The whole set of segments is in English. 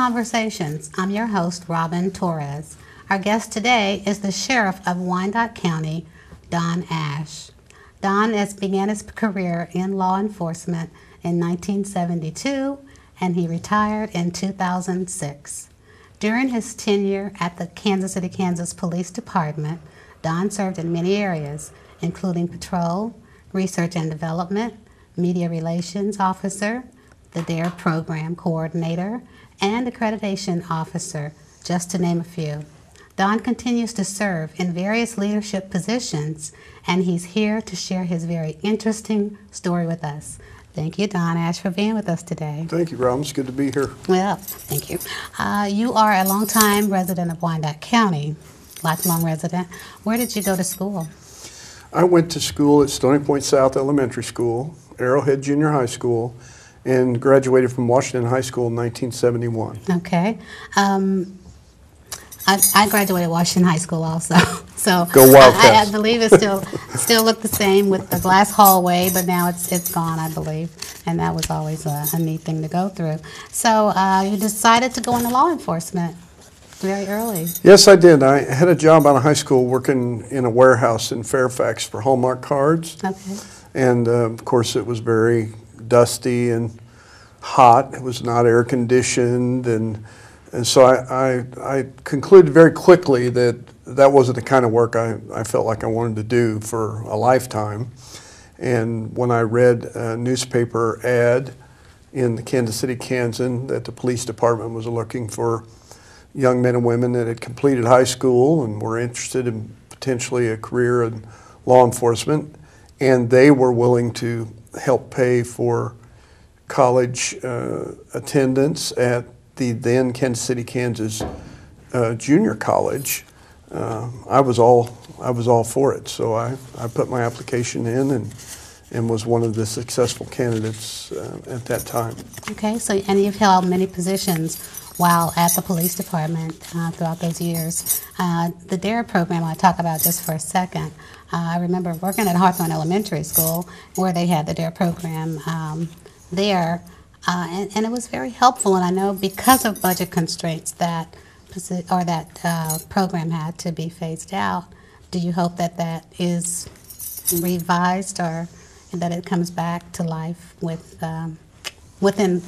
Conversations. I'm your host, Robin Torres. Our guest today is the Sheriff of Wyandotte County, Don Ash. Don began his career in law enforcement in 1972, and he retired in 2006. During his tenure at the Kansas City, Kansas Police Department, Don served in many areas, including patrol, research and development, media relations officer, the DARE program coordinator, and accreditation officer, just to name a few. Don continues to serve in various leadership positions, and he's here to share his very interesting story with us. Thank you, Don Ash, for being with us today. Thank you, Robin. It's good to be here. Well, thank you. You are a longtime resident of Wyandotte County, lifelong resident. Where did you go to school? I went to school at Stony Point South Elementary School, Arrowhead Junior High School, and graduated from Washington High School in 1971. Okay. I graduated Washington High School also, so Go Wildcats. I believe it still looked the same with the glass hallway, but now it's gone, I believe, and that was always a neat thing to go through. So you decided to go into law enforcement very early. Yes, I did. I had a job out of high school working in a warehouse in Fairfax for Hallmark cards. Okay. And of course it was very dusty and hot. It was not air conditioned, and so I concluded very quickly that that wasn't the kind of work I felt like I wanted to do for a lifetime. And when I read a newspaper ad in the Kansas City Kansan that the police department was looking for young men and women that had completed high school and were interested in potentially a career in law enforcement, and they were willing to help pay for college attendance at the then Kansas City, Kansas Junior College, I was all for it. So I put my application in and was one of the successful candidates at that time. Okay, so and you've held many positions while at the police department throughout those years. The DARE program I'll talk about just for a second. I remember working at Hawthorne Elementary School where they had the DARE program there, and it was very helpful, and I know because of budget constraints that program had to be phased out. Do you hope that that is revised or that it comes back to life within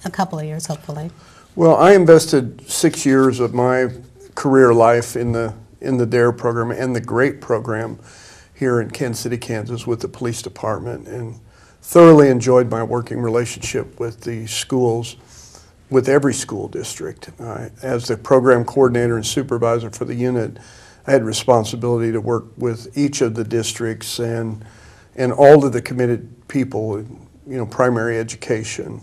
a couple of years, hopefully? Well, I invested 6 years of my career life in the DARE program and the GREAT program here in Kansas City, Kansas with the police department, and thoroughly enjoyed my working relationship with the schools, with every school district. As the program coordinator and supervisor for the unit, I had responsibility to work with each of the districts and all of the committed people, primary education.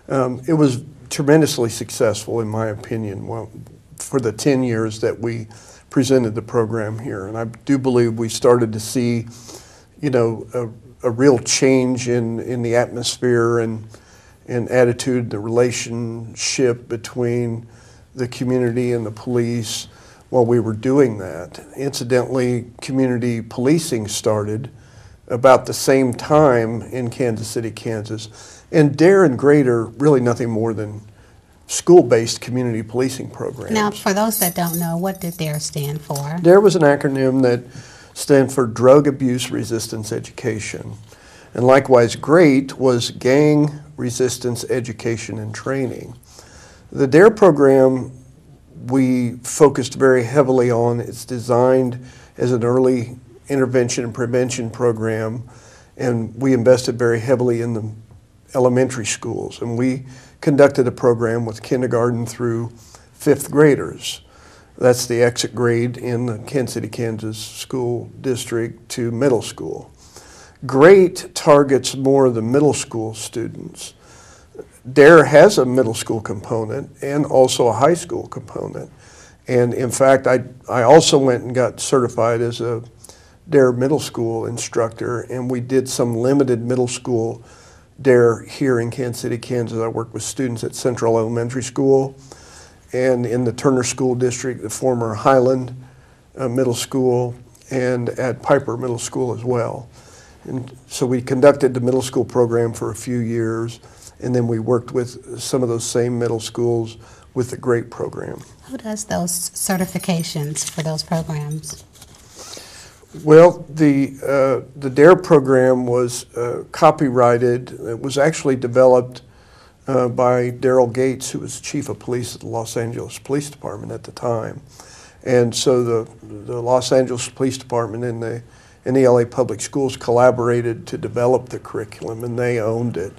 It was tremendously successful, in my opinion, for the 10 years that we presented the program here. And I do believe we started to see, a real change in the atmosphere and attitude, the relationship between the community and the police while we were doing that. Incidentally, community policing started about the same time in Kansas City, Kansas. And DARE and GREAT are really nothing more than school-based community policing programs. Now, for those that don't know, what did DARE stand for? DARE was an acronym that stands for Drug Abuse Resistance Education. And likewise, GREAT was Gang Resistance Education and Training. The DARE program we focused very heavily on. It's designed as an early intervention and prevention program, and we invested very heavily in the elementary schools. And we conducted a program with kindergarten through 5th graders. That's the exit grade in the Kansas City, Kansas school district to middle school. GREAT targets more of the middle school students. DARE has a middle school component and also a high school component. And in fact, I also went and got certified as a DARE middle school instructor, and we did some limited middle school DARE here in Kansas City, Kansas. I worked with students at Central Elementary School and in the Turner School District, the former Highland Middle School, and at Piper Middle School as well. And so we conducted the middle school program for a few years, and then we worked with some of those same middle schools with the GREAT program. Who does those certifications for those programs? Well, the DARE program was copyrighted. It was actually developed by Daryl Gates, who was chief of police at the Los Angeles Police Department at the time. And so the Los Angeles Police Department and the LA Public Schools collaborated to develop the curriculum, and they owned it.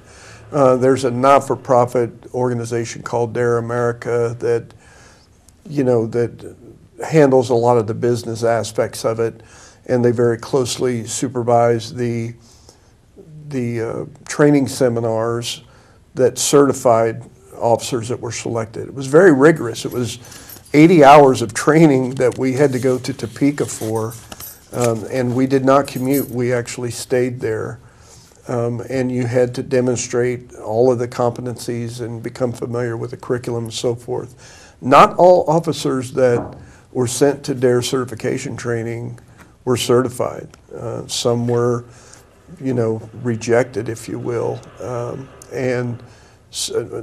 There's a not-for-profit organization called DARE America that, that handles a lot of the business aspects of it, and they very closely supervise the training seminars that certified officers that were selected. It was very rigorous. It was 80 hours of training that we had to go to Topeka for, and we did not commute. We actually stayed there, and you had to demonstrate all of the competencies and become familiar with the curriculum and so forth. Not all officers that were sent to DARE certification training were certified. Some were, rejected, if you will, and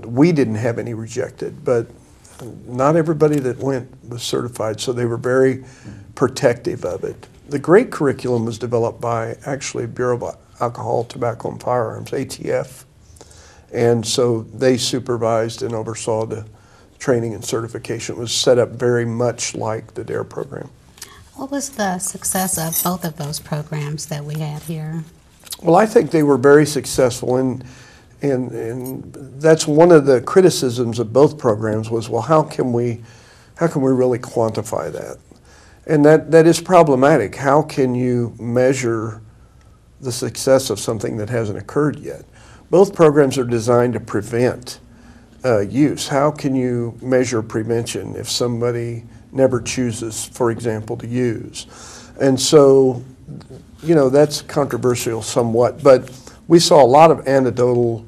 we didn't have any rejected, but not everybody that went was certified, so they were very protective of it. The GREAT curriculum was developed by actually Bureau of Alcohol, Tobacco, and Firearms, ATF, and so they supervised and oversaw the training and certification. It was set up very much like the DARE program. What was the success of both of those programs that we had here? Well, I think they were very successful, and that's one of the criticisms of both programs was, well, how can we really quantify that? And that is problematic. How can you measure the success of something that hasn't occurred yet? Both programs are designed to prevent use. How can you measure prevention if somebody never chooses, for example, to use? And so, that's controversial somewhat, but we saw a lot of anecdotal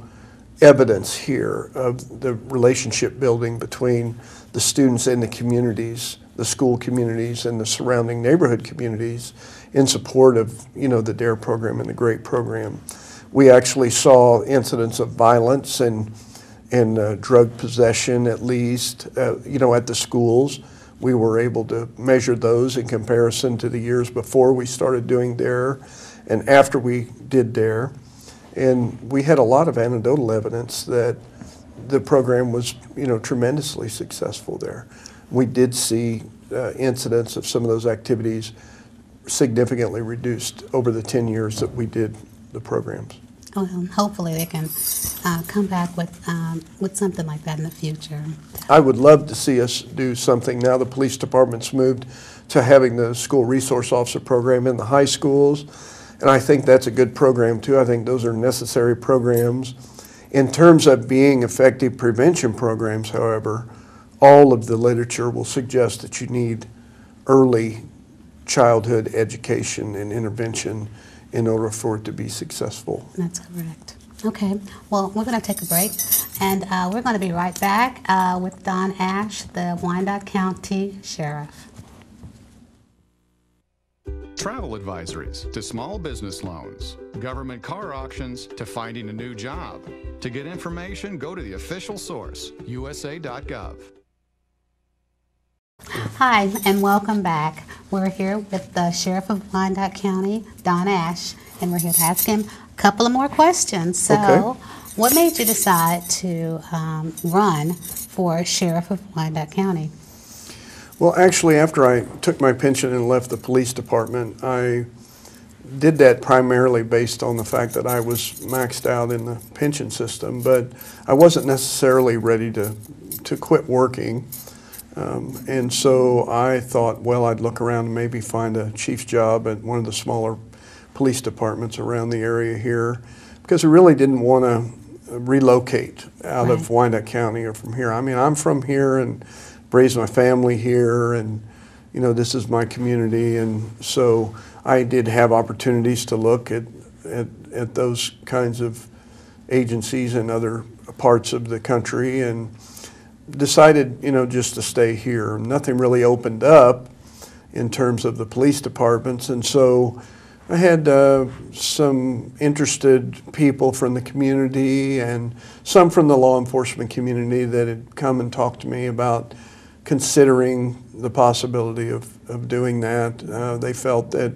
evidence here of the relationship building between the students and the communities, the school communities and the surrounding neighborhood communities in support of, the DARE program and the GREAT program. We actually saw incidents of violence and drug possession, at least, at the schools. We were able to measure those in comparison to the years before we started doing DARE and after we did DARE. And we had a lot of anecdotal evidence that the program was, tremendously successful there. We did see incidents of some of those activities significantly reduced over the 10 years that we did the programs. Well, hopefully they can come back with something like that in the future. I would love to see us do something. Now the police department's moved to having the school resource officer program in the high schools, and I think that's a good program too. I think those are necessary programs. In terms of being effective prevention programs, however, all of the literature will suggest that you need early childhood education and intervention in order for it to be successful. That's correct. Okay, well, we're going to take a break, and we're going to be right back with Don Ash, the Wyandotte County Sheriff. Travel advisories to small business loans, government car auctions to finding a new job. To get information, go to the official source, usa.gov. Hi, and welcome back. We're here with the Sheriff of Wyandotte County, Don Ash, and we're here to ask him a couple of more questions. So, okay. What made you decide to run for Sheriff of Wyandotte County? Well, actually, after I took my pension and left the police department, I did that primarily based on the fact that I was maxed out in the pension system, but I wasn't necessarily ready to quit working. And so I thought, well, I'd look around and maybe find a chief's job at one of the smaller police departments around the area here, because I really didn't want to relocate out of Wyandotte County or from here. I mean, I'm from here and raised my family here, and this is my community, and so I did have opportunities to look at those kinds of agencies in other parts of the country, and decided, just to stay here. Nothing really opened up in terms of the police departments, and so I had some interested people from the community and some from the law enforcement community that had come and talked to me about considering the possibility of doing that. They felt that,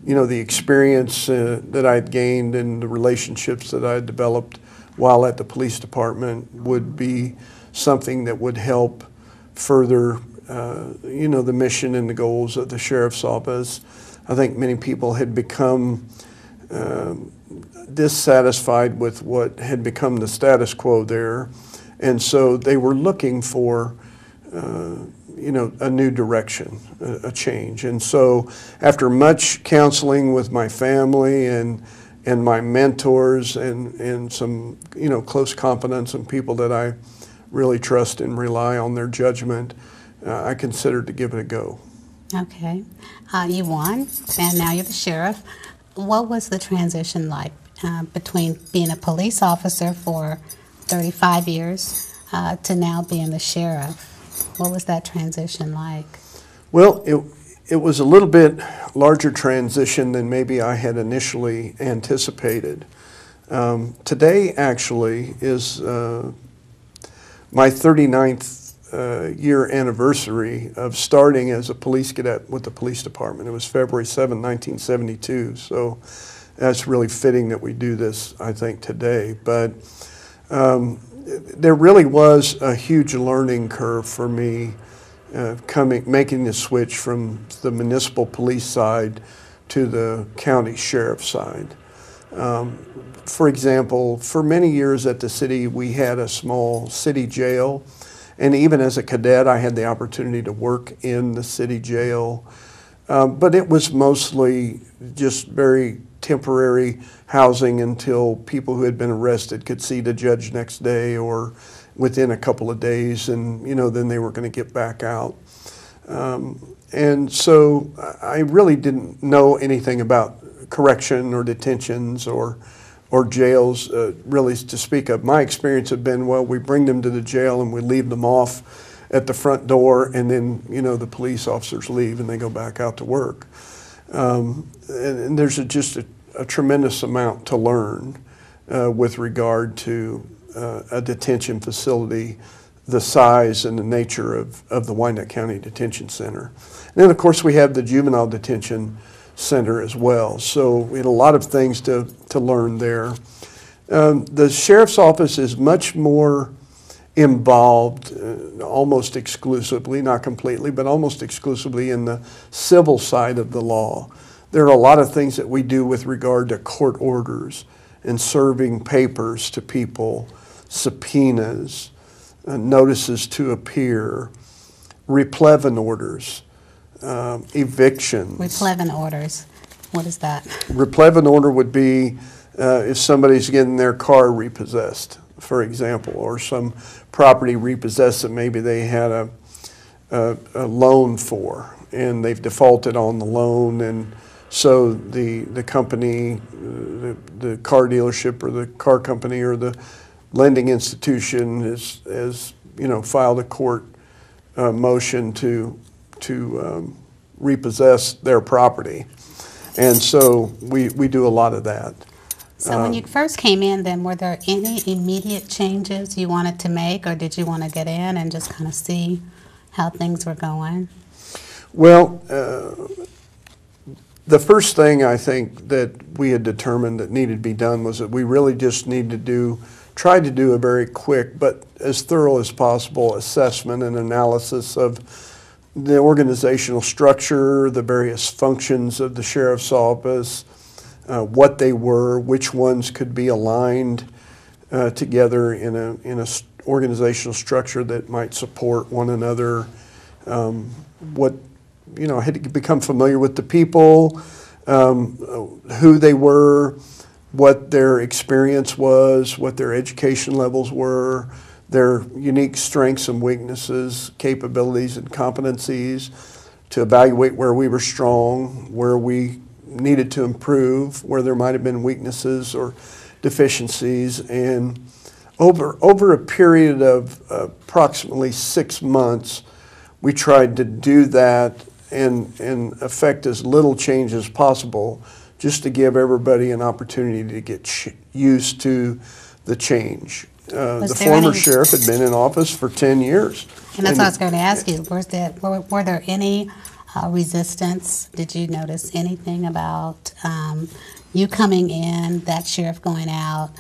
you know, the experience that I'd gained and the relationships that I had developed while at the police department would be something that would help further, you know, the mission and the goals of the sheriff's office. I think many people had become dissatisfied with what had become the status quo there, and so they were looking for, you know, a new direction, a change. And so, after much counseling with my family and my mentors and some, you know, close confidants and people that I really trust and rely on their judgment, I considered to give it a go. Okay. You won, and now you're the sheriff. What was the transition like between being a police officer for 35 years to now being the sheriff? What was that transition like? Well, it was a little bit larger transition than maybe I had initially anticipated. Today, actually, is my 39th year anniversary of starting as a police cadet with the police department. It was February 7, 1972, so that's really fitting that we do this, I think, today. But there really was a huge learning curve for me making the switch from the municipal police side to the county sheriff's side. For example, for many years at the city, we had a small city jail. And even as a cadet, I had the opportunity to work in the city jail. But it was mostly just very temporary housing until people who had been arrested could see the judge next day or within a couple of days, and, you know, then they were going to get back out. And so I really didn't know anything about correction or detentions or jails, really, to speak of. My experience had been, well, we bring them to the jail and we leave them off at the front door, and then, you know, the police officers leave and they go back out to work. And there's just a tremendous amount to learn with regard to a detention facility, the size and the nature of the Wyandotte County Detention Center. And then, of course, we have the Juvenile Detention Center as well. So we had a lot of things to learn there. The sheriff's office is much more involved, almost exclusively, not completely, but almost exclusively in the civil side of the law. There are a lot of things that we do with regard to court orders and serving papers to people, subpoenas, notices to appear, replevin orders, evictions. Replevin orders. What is that? Replevin order would be if somebody's getting their car repossessed, for example, or some property repossessed that maybe they had a loan for, and they've defaulted on the loan, and so the company, the car dealership or the car company or the lending institution has you know, filed a court motion to repossess their property, and so we do a lot of that. So when you first came in, then were there any immediate changes you wanted to make, or did you want to get in and just kind of see how things were going? Well, the first thing I think that we had determined that needed to be done was that we really just need to try to do a very quick but as thorough as possible assessment and analysis of the organizational structure, the various functions of the sheriff's office, what they were, which ones could be aligned together in a organizational structure that might support one another. What, you know, I had to become familiar with the people, who they were, what their experience was, what their education levels were, their unique strengths and weaknesses, capabilities and competencies, to evaluate where we were strong, where we needed to improve, where there might have been weaknesses or deficiencies. And over a period of approximately 6 months, we tried to do that and affect as little change as possible just to give everybody an opportunity to get used to the change. The former sheriff had been in office for 10 years. And that's what I was going to ask you. Were there any resistance? Did you notice anything about you coming in, that sheriff going out?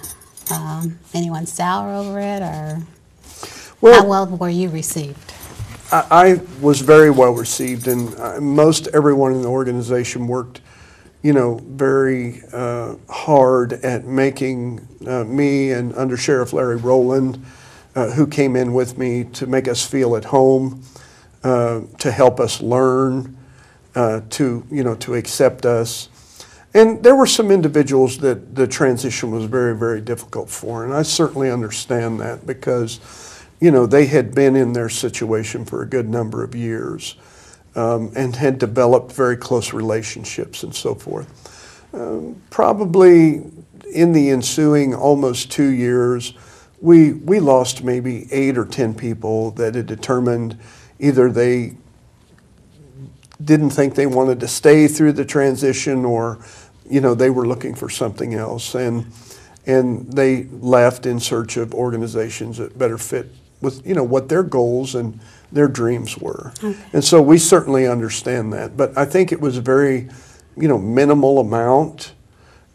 Anyone sour over it, or how well were you received? I was very well received, and most everyone in the organization worked, very hard at making me and Under Sheriff Larry Rowland, who came in with me, to make us feel at home, to help us learn, to accept us. And there were some individuals that the transition was very, very difficult for, and I certainly understand that because, they had been in their situation for a good number of years, and had developed very close relationships and so forth. Probably in the ensuing almost 2 years, we lost maybe 8 or 10 people that had determined either they didn't think they wanted to stay through the transition, or they were looking for something else, and they left in search of organizations that better fit with what their goals and their dreams were. Okay. And so we certainly understand that, but I think it was a very minimal amount,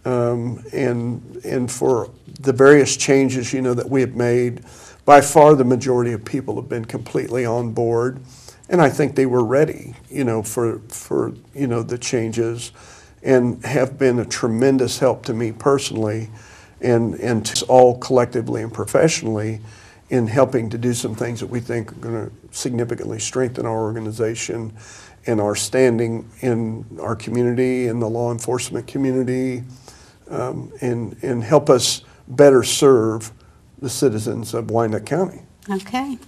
and for the various changes that we have made, by far the majority of people have been completely on board, and I think they were ready for the changes, and have been a tremendous help to me personally, and to all collectively and professionally, in helping to do some things that we think are going to significantly strengthen our organization and our standing in our community, in the law enforcement community, and help us better serve the citizens of Wyandotte County. Okay.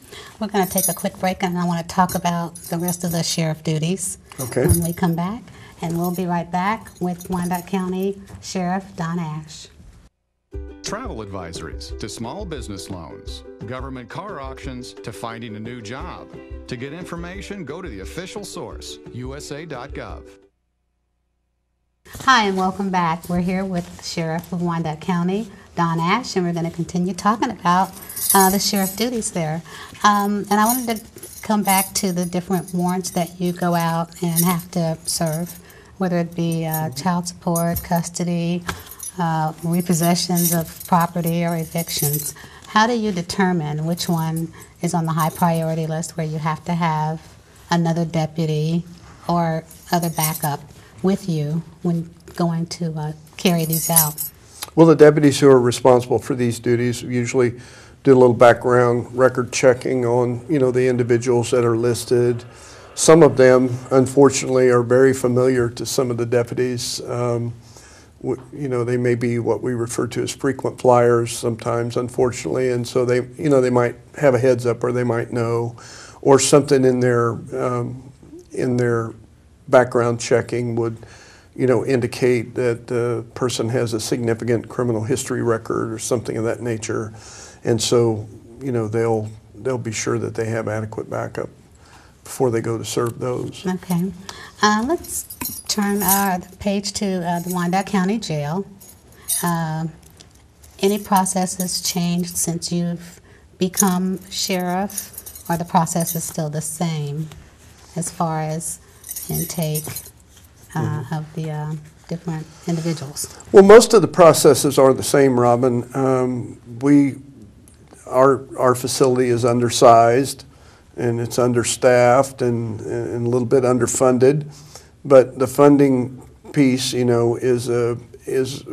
We're going to take a quick break, and I want to talk about the rest of the sheriff duties when we come back. And we'll be right back with Wyandotte County Sheriff Don Ash. Travel advisories to small business loans, government car auctions to finding a new job. To get information, go to the official source, USA.gov. Hi, and welcome back. We're here with the Sheriff of Wyandotte County, Don Ash, and we're going to continue talking about the sheriff duties there. And I wanted to come back to the different warrants that you go out and have to serve, whether it be child support, custody, repossessions of property, or evictions. How do you determine which one is on the high priority list where you have to have another deputy or other backup with you when going to carry these out? Well, the deputies who are responsible for these duties usually do a little background record checking on the individuals that are listed. Some of them, unfortunately, are very familiar to some of the deputies. They may be what we refer to as frequent flyers sometimes, unfortunately, and so they might have a heads up, or they might know, or something in their background checking would, indicate that the person has a significant criminal history record or something of that nature, and so they'll be sure that they have adequate backup before they go to serve those. Okay. Let's turn the page to the Wyandotte County Jail. Any processes changed since you've become sheriff, or the process is still the same as far as intake of the different individuals? Well, most of the processes are the same, Robin. Our facility is undersized, and it's understaffed and a little bit underfunded, but the funding piece, is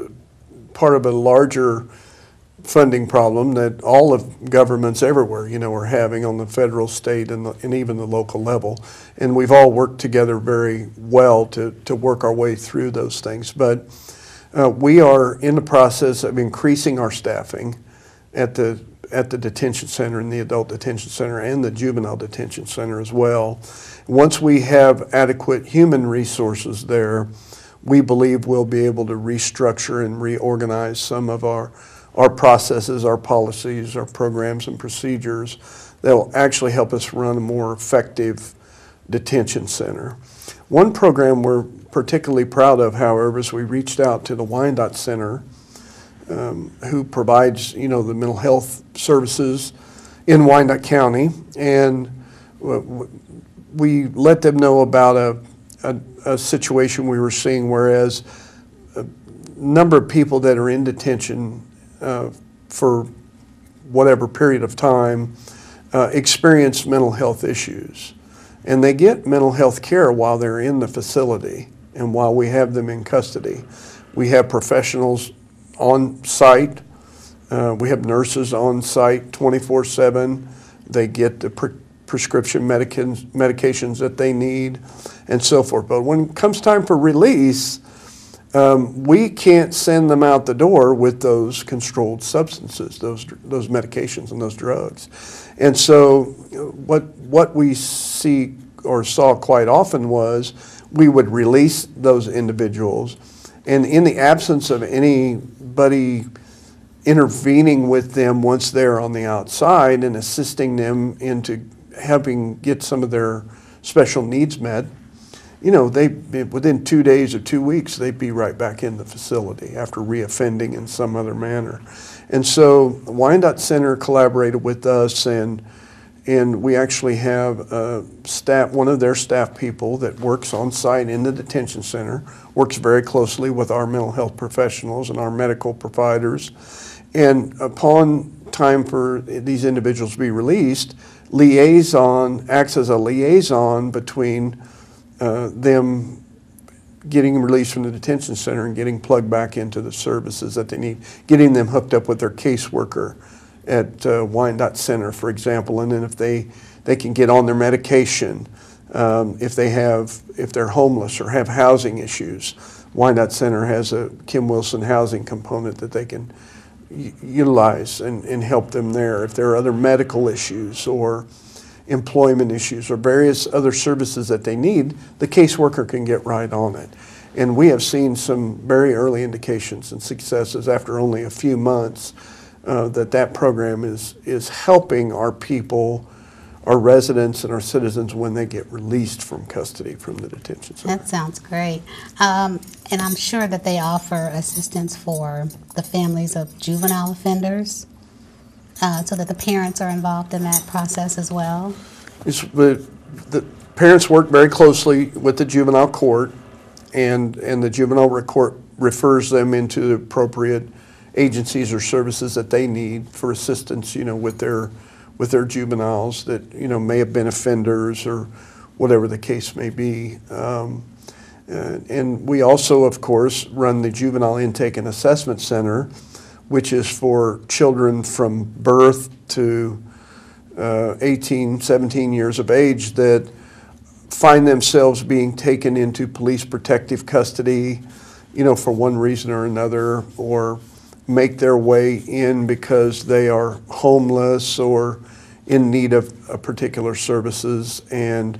part of a larger funding problem that all of governments everywhere, are having on the federal, state, and even the local level. And we've all worked together very well to work our way through those things. But we are in the process of increasing our staffing at the detention center, and the adult detention center, and the juvenile detention center as well. Once we have adequate human resources there, we believe we'll be able to restructure and reorganize some of our processes, our policies, our programs and procedures that will actually help us run a more effective detention center. One program we're particularly proud of, however, is we reached out to the Wyandotte Center, who provides, the mental health services in Wyandotte County, and we let them know about a situation we were seeing, whereas a number of people that are in detention for whatever period of time experience mental health issues. And they get mental health care while they're in the facility and while we have them in custody. We have professionals on site. We have nurses on site 24/7. They get the prescription medications that they need and so forth. But when it comes time for release, we can't send them out the door with those controlled substances, those medications and those drugs. And so what we see or saw quite often was we would release those individuals, and in the absence of anybody intervening with them once they're on the outside and assisting them into helping get some of their special needs met, they within 2 days or 2 weeks, they'd be right back in the facility after reoffending in some other manner. And so Wyandotte Center collaborated with us, and we actually have one of their staff people that works on site in the detention center, works very closely with our mental health professionals and our medical providers. And upon time for these individuals to be released, acts as a liaison between them getting released from the detention center and getting plugged back into the services that they need, getting them hooked up with their caseworker at Wyandotte Center, for example, and then if they can get on their medication, if they're homeless or have housing issues, Wyandotte Center has a Kim Wilson housing component that they can utilize and help them there. If there are other medical issues or employment issues or various other services that they need, the caseworker can get right on it. And we have seen some very early indications and successes after only a few months that program is helping our people, our residents and our citizens when they get released from custody from the detention center. That sounds great. And I'm sure that they offer assistance for the families of juvenile offenders, so that the parents are involved in that process as well. The parents work very closely with the juvenile court, and the juvenile court refers them into the appropriate agencies or services that they need for assistance, with their juveniles that may have been offenders or whatever the case may be. And we also, of course, run the Juvenile Intake and Assessment Center, which is for children from birth to 18, 17 years of age that find themselves being taken into police protective custody, for one reason or another, or make their way in because they are homeless or in need of particular services. And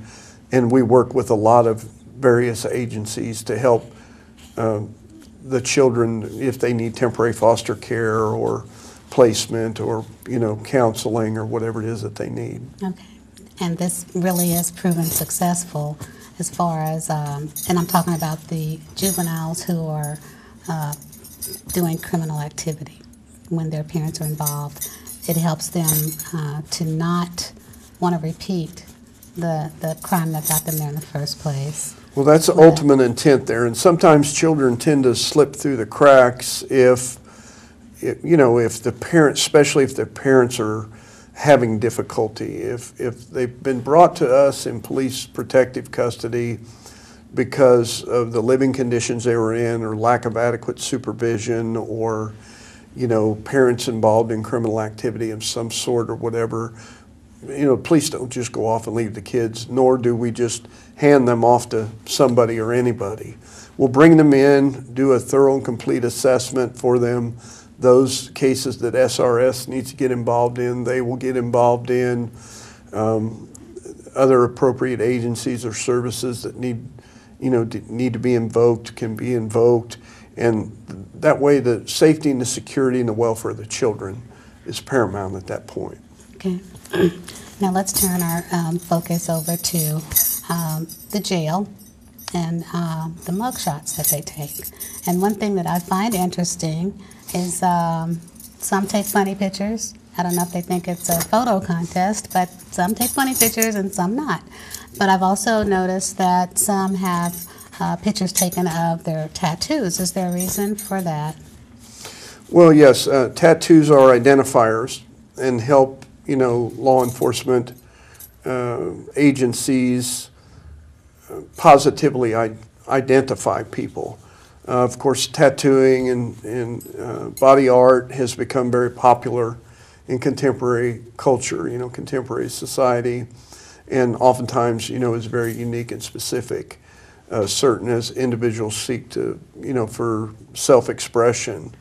we work with a lot of various agencies to help the children if they need temporary foster care or placement or counseling or whatever it is that they need. Okay, and this really is proven successful as far as, and I'm talking about the juveniles who are doing criminal activity when their parents are involved. It helps them to not want to repeat the crime that got them there in the first place. Well, that's the ultimate intent there, and sometimes children tend to slip through the cracks if the parents, especially if the parents are having difficulty, if they've been brought to us in police protective custody because of the living conditions they were in or lack of adequate supervision or, parents involved in criminal activity of some sort or whatever, police don't just go off and leave the kids, nor do we just hand them off to somebody or anybody. We'll bring them in, do a thorough and complete assessment for them. Those cases that SRS needs to get involved in, they will get involved in. Other appropriate agencies or services that need to be invoked can be invoked. And that way the safety and the security and the welfare of the children is paramount at that point. Okay. Now let's turn our focus over to the jail. the mug shots that they take. And one thing that I find interesting is some take funny pictures. I don't know if they think it's a photo contest, but some take funny pictures and some not. But I've also noticed that some have pictures taken of their tattoos. Is there a reason for that? Well, yes, tattoos are identifiers and help, law enforcement agencies positively identify people. Of course, tattooing and body art has become very popular in contemporary culture, contemporary society, and oftentimes, is very unique and specific, certain as individuals seek to, for self-expression.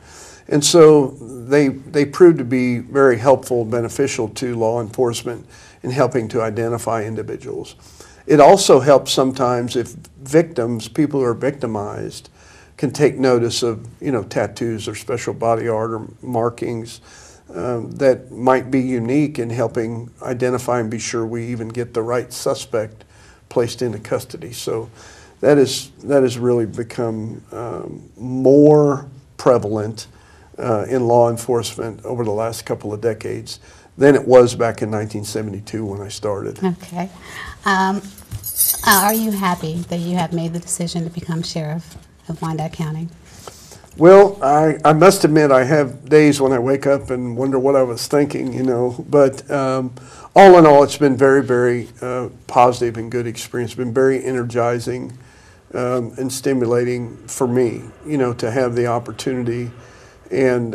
And so they prove to be very helpful, beneficial to law enforcement in helping to identify individuals. It also helps sometimes if victims, people who are victimized, can take notice of, tattoos or special body art or markings that might be unique in helping identify and be sure we even get the right suspect placed into custody. So that has really become more prevalent in law enforcement over the last couple of decades than it was back in 1972 when I started. Okay. Are you happy that you have made the decision to become sheriff of Wyandotte County? Well, I must admit I have days when I wake up and wonder what I was thinking, but all in all, it's been very, very positive and good experience. It's been very energizing and stimulating for me, to have the opportunity, and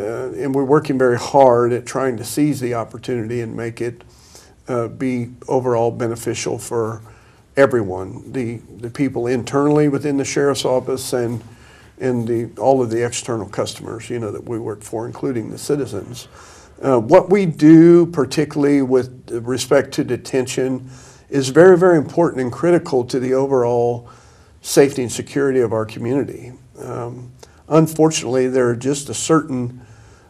we're working very hard at trying to seize the opportunity and make it be overall beneficial for everyone, the people internally within the sheriff's office and all of the external customers, that we work for, including the citizens. What we do, particularly with respect to detention, is very, very important and critical to the overall safety and security of our community. Unfortunately, there are just a certain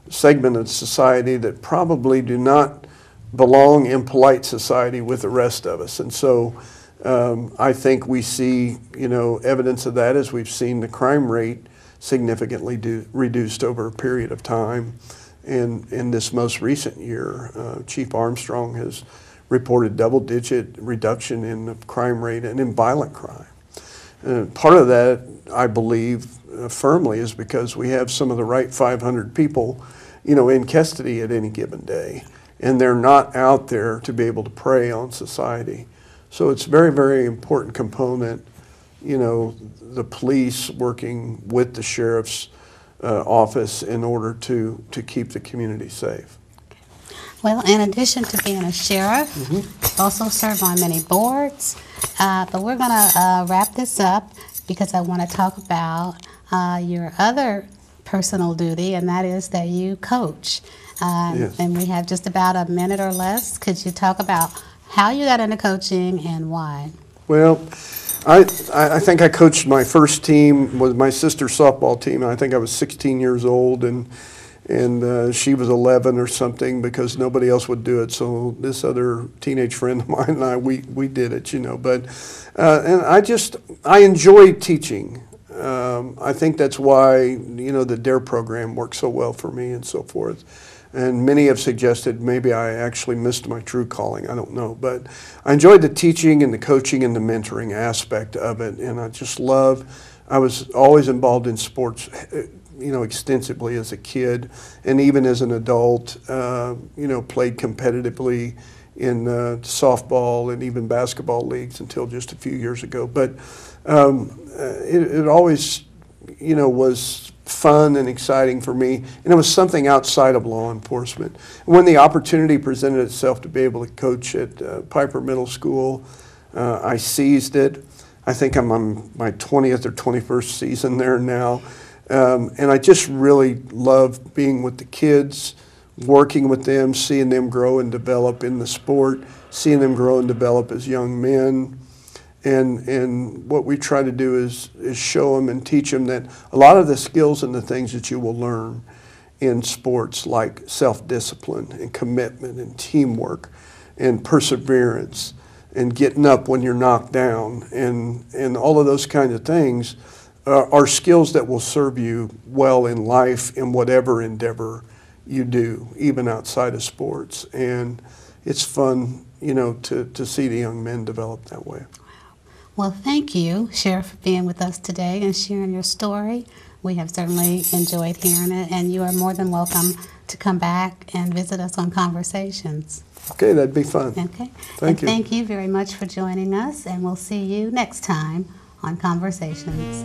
segment of society that probably do not belong in polite society with the rest of us. And so I think we see, evidence of that as we've seen the crime rate significantly reduced over a period of time. And in this most recent year, Chief Armstrong has reported double-digit reduction in the crime rate and in violent crime. Part of that, I believe, firmly is because we have some of the right 500 people, in custody at any given day. And they're not out there to be able to prey on society. So it's a very, very important component, the police working with the sheriff's office in order to keep the community safe. Well, in addition to being a sheriff, you also serve on many boards. But we're going to wrap this up because I want to talk about your other personal duty, and that is that you coach. Yes. And we have just about a minute or less. Could you talk about how you got into coaching and why? Well, I think I coached my first team with my sister's softball team. I think I was 16 years old, and she was 11 or something because nobody else would do it. So this other teenage friend of mine and I, we did it, But and I enjoy teaching. I think that's why the DARE program works so well for me and so forth. And many have suggested maybe I actually missed my true calling. I don't know. But I enjoyed the teaching and the coaching and the mentoring aspect of it. And I was always involved in sports, extensively as a kid. And even as an adult, played competitively in softball and even basketball leagues until just a few years ago. But it always, was fun and exciting for me, and it was something outside of law enforcement. When the opportunity presented itself to be able to coach at Piper Middle School, I seized it. I think I'm on my 20th or 21st season there now, and I just really love being with the kids, working with them, seeing them grow and develop in the sport, seeing them grow and develop as young men. And what we try to do is show them and teach them that a lot of the skills and the things that you will learn in sports, like self-discipline and commitment and teamwork and perseverance and getting up when you're knocked down, and all of those kinds of things are skills that will serve you well in life in whatever endeavor you do, even outside of sports. And it's fun, to see the young men develop that way. Well, thank you, Sheriff, for being with us today and sharing your story. We have certainly enjoyed hearing it, and you are more than welcome to come back and visit us on Conversations. Okay, that'd be fun. Okay. Thank you. Thank you very much for joining us, and we'll see you next time on Conversations.